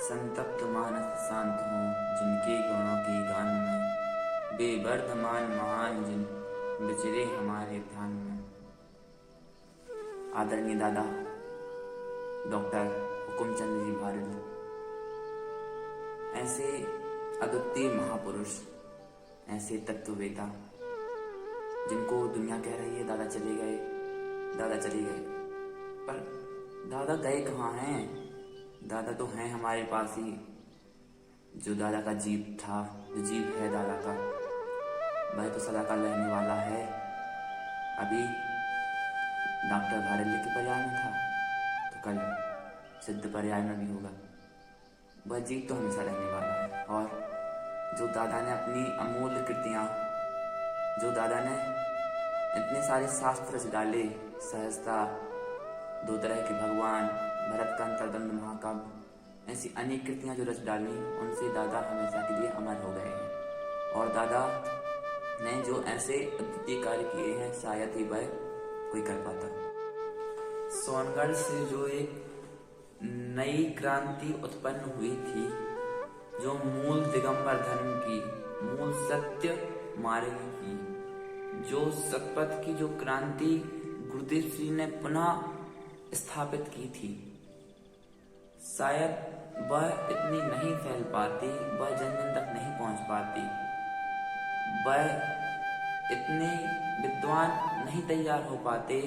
संतप्त मानस शांत हों जिनके गुणों की गान में, बेवर्धमान महान जिन विचरे हमारे ध्यान में। आदरणीय दादा डॉक्टर हुकुमचंद जी भारल, ऐसे अद्वितीय महापुरुष, ऐसे तत्ववेता जिनको दुनिया कह रही है दादा चले गए, दादा चले गए, पर दादा गए कहाँ हैं? दादा तो हैं हमारे पास ही। जो दादा का जीव था, जो जीव है दादा का, वह तो सदा का रहने वाला है। अभी डॉक्टर भारल के पर्याय में था तो कल सिद्ध पर्याय में भी होगा। वह जीव तो हमेशा रहने वाला है। और जो दादा ने अपनी अमूल्य कृतियाँ, जो दादा ने इतने सारे शास्त्र रच डाले, सहजता, दो तरह के भगवान, भरत का अंतर्द्वंद महाकाव्य, ऐसी अनेक कृतियाँ जो रच डाली, उनसे दादा हमेशा के लिए अमर हो गए हैं। और दादा ने जो ऐसे अद्वितीय कार्य किए हैं, शायद ही वह कोई कर पाता। सोनगढ़ से जो एक नई क्रांति उत्पन्न हुई थी, जो मूल दिगंबर धर्म की, मूल सत्य मार्ग की, जो सतपथ की जो क्रांति गुरुदेव श्री ने पुनः स्थापित की थी, शायद वह इतनी नहीं फैल पाती, वह जन जन तक नहीं पहुंच पाती, वह इतने विद्वान नहीं तैयार हो पाते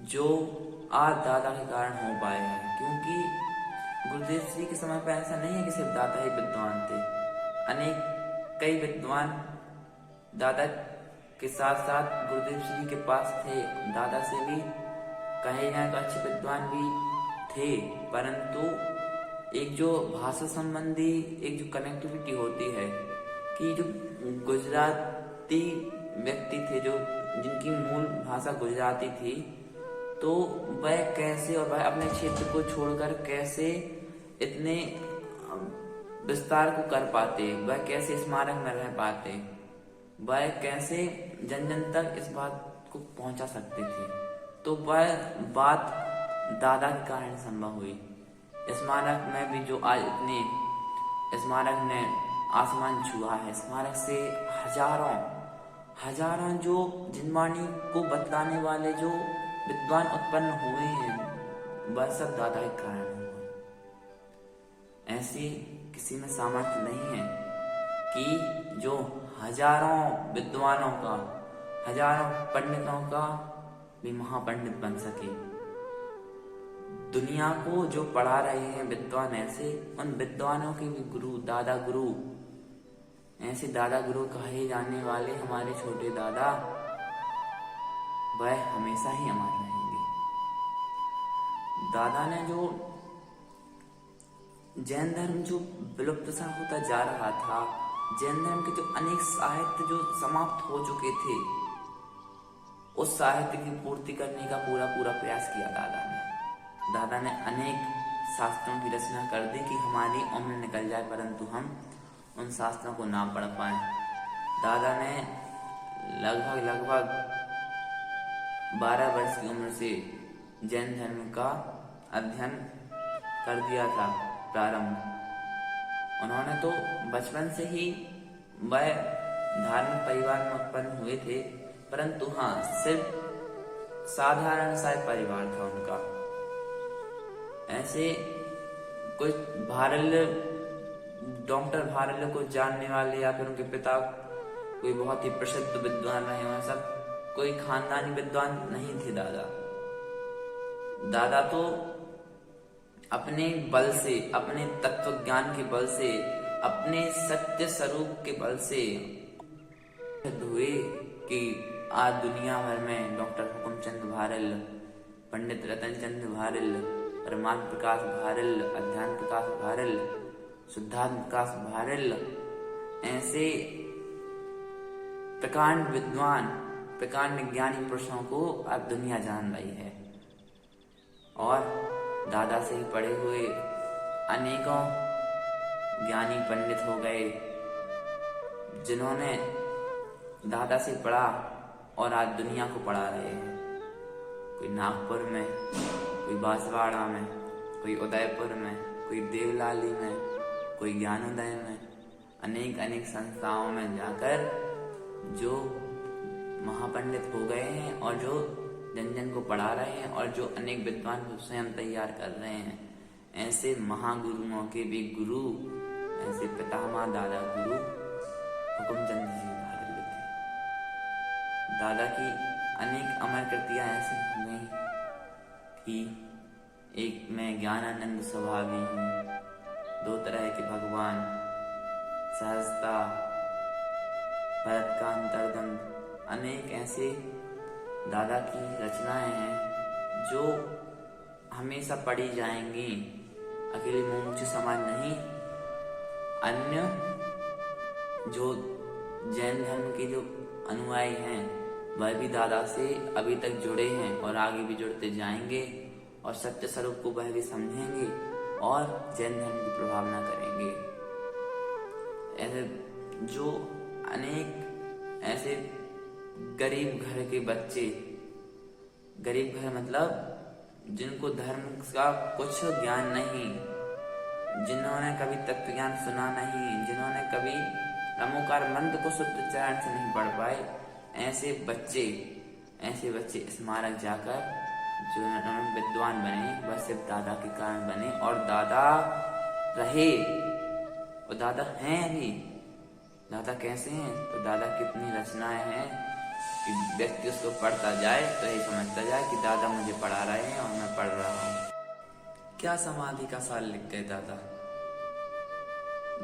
जो आज दादा के कारण हो पाए हैं। क्योंकि गुरुदेव श्री के समय पर ऐसा नहीं है कि सिर्फ दादा ही विद्वान थे। अनेक कई विद्वान दादा के साथ साथ गुरुदेव श्री के पास थे। दादा से भी कहे जाए तो अच्छे विद्वान भी थे, परंतु एक जो भाषा संबंधी एक जो कनेक्टिविटी होती है कि जो गुजराती व्यक्ति थे, जो जिनकी मूल भाषा गुजराती थी, तो वह कैसे, और वह अपने क्षेत्र को छोड़कर कैसे इतने विस्तार को कर पाते, वह कैसे स्मारक में रह पाते, वह कैसे जन जन तक इस बात को पहुंचा सकते थे। तो वह बात दादा के कारण संभव हुई। स्मारक में भी जो आज इतने स्मारक ने आसमान छुआ है, स्मारक से हजारों जो जिनवाणी को बतलाने वाले जो विद्वान उत्पन्न हुए हैं, वह सब दादा के कारण हुए। ऐसे किसी में सामर्थ्य नहीं है कि जो हजारों विद्वानों का, हजारों पंडितों का भी महापंडित बन सके। दुनिया को जो पढ़ा रहे हैं विद्वान, ऐसे उन विद्वानों के भी गुरु, दादा गुरु, ऐसे दादा गुरु कहे जाने वाले हमारे छोटे दादा, वह हमेशा ही अमर रहेंगे। दादा ने जो जैन धर्म जो विलुप्त सा होता जा रहा था, जैन धर्म के जो अनेक साहित्य जो समाप्त हो चुके थे, उस साहित्य की पूर्ति करने का पूरा प्रयास किया दादा ने। दादा ने अनेक शास्त्रों की रचना कर दी कि हमारी उम्र निकल जाए, परंतु हम उन शास्त्रों को ना पढ़ पाए। दादा ने लगभग 12 वर्ष की उम्र से जैन धर्म का अध्ययन कर दिया था प्रारंभ। उन्होंने तो बचपन से ही वह धार्मिक परिवार में उत्पन्न हुए थे, परंतु हाँ, सिर्फ साधारण सा परिवार था उनका। ऐसे कुछ भारल, डॉक्टर भारल को जानने वाले या फिर उनके पिता कोई बहुत ही प्रसिद्ध विद्वान रहे हों, सब कोई खानदानी विद्वान नहीं थे दादा। दादा तो अपने बल से, अपने तत्व ज्ञान के बल से, अपने सत्य स्वरूप के बल से हुए कि आज दुनिया भर में डॉक्टर हुकुमचंद भारल, पंडित रतनचंद भारल, परमात्म प्रकाश भारल, अध्यात्म प्रकाश भारल, शुद्धात्म प्रकाश भारल, ऐसे प्रकांड विद्वान, प्रकांड ज्ञानी पुरुषों को अब दुनिया जान रही है। और दादा से ही पढ़े हुए अनेकों ज्ञानी पंडित हो गए, जिन्होंने दादा से पढ़ा और आज दुनिया को पढ़ा रहे हैं। कोई नागपुर में, कोई बांसवाड़ा में, कोई उदयपुर में, कोई देवलाली में, कोई ज्ञानोदय में, अनेक अनेक संस्थाओं में जाकर जो महापंडित हो गए हैं और जो जन जन को पढ़ा रहे हैं और जो अनेक विद्वान को स्वयं तैयार कर रहे हैं, ऐसे महागुरुओं के भी गुरु, ऐसे पितामह दादा गुरु हुकुमचंद जी भारत थे। दादा की अनेक अमर कृतियां ऐसी हो गई कि एक मैं ज्ञानानंद स्वभावी हूँ, दो तरह के भगवान, सहजता, भरत का अंतर्द्वंद, अनेक ऐसे दादा की रचनाएं हैं जो हमेशा पढ़ी जाएंगी। अकेले मुमुक्षु समाज नहीं, अन्य जो जैन धर्म के जो अनुयायी हैं वह भी दादा से अभी तक जुड़े हैं और आगे भी जुड़ते जाएंगे और सत्य स्वरूप को वह भी समझेंगे और जैन धर्म की प्रभावना करेंगे। ऐसे जो अनेक ऐसे गरीब घर के बच्चे, गरीब घर मतलब जिनको धर्म का कुछ ज्ञान नहीं, जिन्होंने कभी तत्व ज्ञान सुना नहीं, जिन्होंने कभी नमोकार मंत्र को शुद्ध उच्चारण से नहीं पढ़ पाए, ऐसे बच्चे स्मारक जाकर जो विद्वान बने वह सिर्फ दादा के कारण बने और दादा रहे और दादा हैं अभी। दादा कैसे हैं? तो दादा कितनी रचनाएं हैं कि व्यक्ति उसको पढ़ता जाए तो यही समझता जाए कि दादा मुझे पढ़ा रहे हैं और मैं पढ़ रहा हूँ। क्या समाधि का सार लिख गए दादा।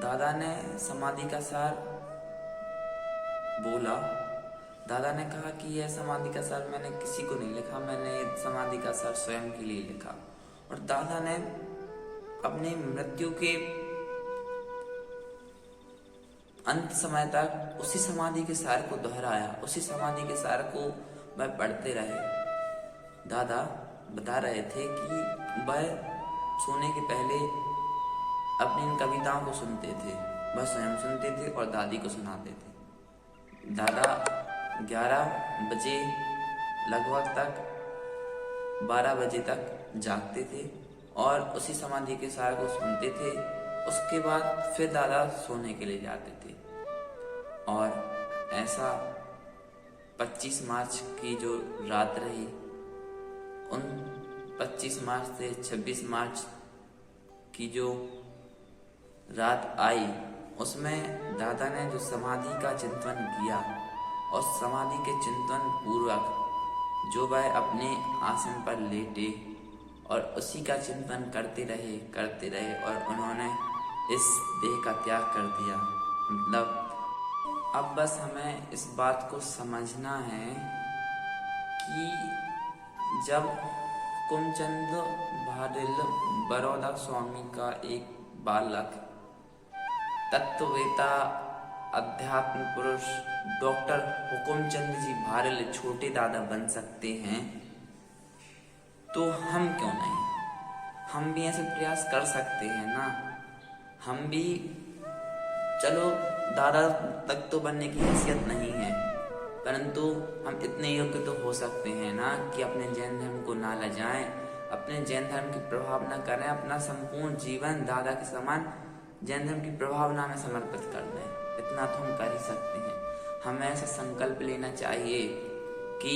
दादा ने समाधि का सार बोला। दादा ने कहा कि यह समाधि का सार मैंने किसी को नहीं लिखा, मैंने समाधि का सार स्वयं के लिए लिखा। और दादा ने अपनी मृत्यु के अंत समय तक उसी समाधि के सार को दोहराया, उसी समाधि के सार को वह पढ़ते रहे। दादा बता रहे थे कि वह सोने के पहले अपनी इन कविताओं को सुनते थे, वह स्वयं सुनते थे और दादी को सुनाते थे। दादा 11 बजे लगभग तक 12 बजे तक जागते थे और उसी समाधि के सार को सुनते थे। उसके बाद फिर दादा सोने के लिए जाते थे और ऐसा 25 मार्च की जो रात रही, उन 25 मार्च से 26 मार्च की जो रात आई, उसमें दादा ने जो समाधि का चिंतन किया और समाधि के चिंतन पूर्वक जो वह अपने आसन पर लेटे और उसी का चिंतन करते रहे और उन्होंने इस देह का त्याग कर दिया। मतलब अब बस हमें इस बात को समझना है कि जब हुकुमचंद भारिल बड़ौदा स्वामी का एक बालक तत्ववेता अध्यात्म पुरुष डॉक्टर हुकुमचंद जी भारिल छोटे दादा बन सकते हैं, तो हम क्यों नहीं? हम भी ऐसे प्रयास कर सकते हैं ना। हम भी, चलो दादा तक तो बनने की हैसियत नहीं है, परंतु हम इतने योग्य तो हो सकते हैं ना कि अपने जैन धर्म को ना लजाएं, अपने जैन धर्म की प्रभावना करें, अपना संपूर्ण जीवन दादा के समान जैन धर्म की प्रभावना में समर्पित कर दें। इतना तो हम कर ही सकते हैं। हमें ऐसा संकल्प लेना चाहिए कि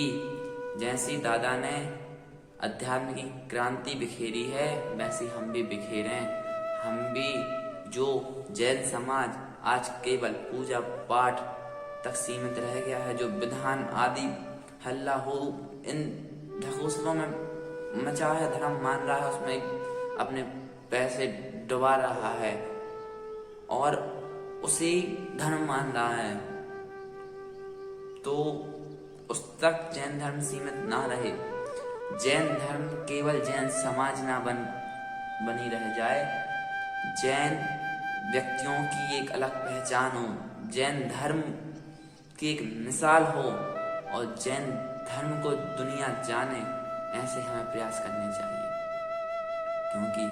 जैसी दादा ने अध्यात्म की क्रांति बिखेरी है वैसे हम भी बिखेरें। हम भी, जो जैन समाज आज केवल पूजा पाठ तक सीमित रह गया है, जो विधान आदि हल्ला हो इन ढकोसलों में मचा है, धर्म मान रहा है, उसमें अपने पैसे डुबा रहा है और उसी धर्म मान रहा है, तो उस तक जैन धर्म सीमित ना रहे। जैन धर्म केवल जैन समाज ना बनी रह जाए, जैन व्यक्तियों की एक अलग पहचान हो, जैन धर्म की एक मिसाल हो और जैन धर्म को दुनिया जाने, ऐसे हमें प्रयास करने चाहिए। क्योंकि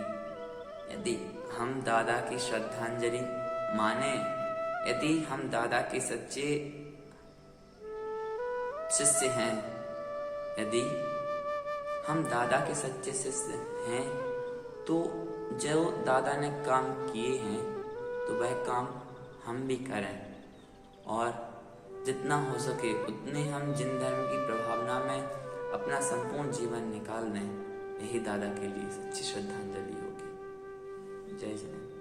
यदि हम दादा की श्रद्धांजलि माने, यदि हम दादा के सच्चे शिष्य हैं, यदि हम दादा के सच्चे शिष्य हैं, तो जो दादा ने काम किए हैं तो वह काम हम भी करें, और जितना हो सके उतने हम जिन धर्म की प्रभावना में अपना संपूर्ण जीवन निकाल दें, यही दादा के लिए सच्ची श्रद्धांजलि होगी। जय जय।